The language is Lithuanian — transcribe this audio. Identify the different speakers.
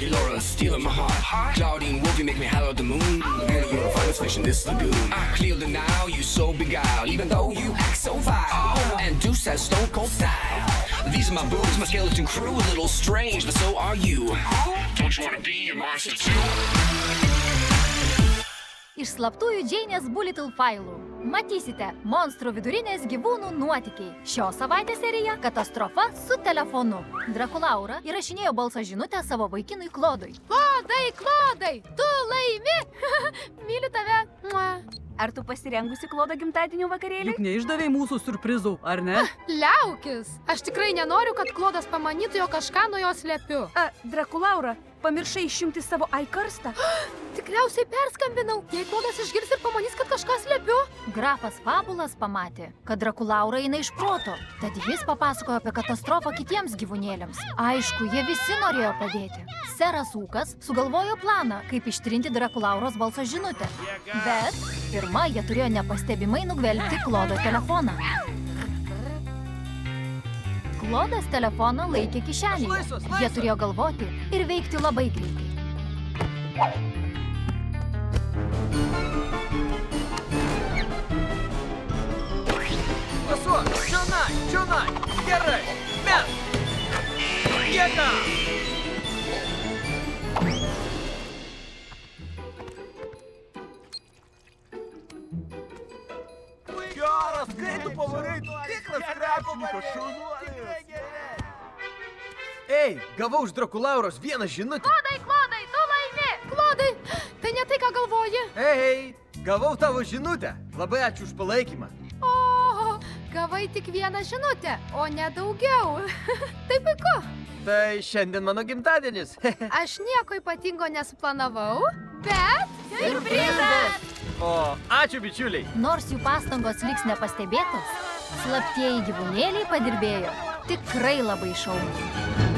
Speaker 1: Hey Laura, stealing my heart. Claudine Wolf, you make me holler at the moon. And you're the finest fish in this lagoon. I clear the now, you so beguiled, even though you act so vile. And Deuce has stone cold style. These are my boobs, my skeleton crew, a little strange, but so are you. Don't you wanna be a monster too?
Speaker 2: Iš slaptųjų Džeinės Bulittle failų. Matysite monstrų vidurinės gyvūnų nuotykiai. Šios savaitės serija Katastrofa su telefonu. Drakulaura įrašinėjo balso žinutę savo vaikinui Klodui. Klodai, tu laimi! Myliu tave.
Speaker 3: Ar tu pasirengusi Klodo gimtadienio vakarėlį?
Speaker 4: Juk neišdavei mūsų surprizų, ar ne?
Speaker 5: Liaukis! Aš tikrai nenoriu, kad Klodas pamanytų, jog kažką nuo jo slepiu.
Speaker 3: Drakulaura, pamiršai išjungti savo iCarstą?
Speaker 5: Tikriausiai perskambinau. Jei Klodas išgirs ir pamanys, kad kažką slepiu.
Speaker 2: Grafas Fabulas pamatė, kad Drakulaura eina iš proto. Tad jis papasakojo apie katastrofą kitiems gyvūnėliams. Aišku, jie visi norėjo padėti. Seras Ūkas sugalvojo planą, kaip ištrinti Drakulauros balso žinutę. Bet pirma, jie turėjo nepastebimai nugvelbti Klodo telefoną. Klodas telefoną laikė kišenėje. Jie turėjo galvoti ir veikti labai greitai.
Speaker 6: Pasuok, čionai, gerai, mes! Jėga! Geras, kai tu pavarai, tikras krepšininko šaunuolis! Ei, gavau iš Drakulauros vieną žinutę.
Speaker 5: Klodai, tu laimi! Klodai, tai ne tai, ką galvoji.
Speaker 6: Ei, gavau tavo žinutę. Labai ačiū už palaikymą.
Speaker 5: O, gavai tik vieną žinutę, o ne daugiau. Tai puiku.
Speaker 6: Tai šiandien mano gimtadienis.
Speaker 5: Aš nieko ypatingo nesuplanavau, bet...
Speaker 2: Siurprizas!
Speaker 6: O, ačiū bičiuliai.
Speaker 2: Nors jų pastangos liks nepastebėtos, slaptieji gyvūnėliai padirbėjo tikrai labai šauniai.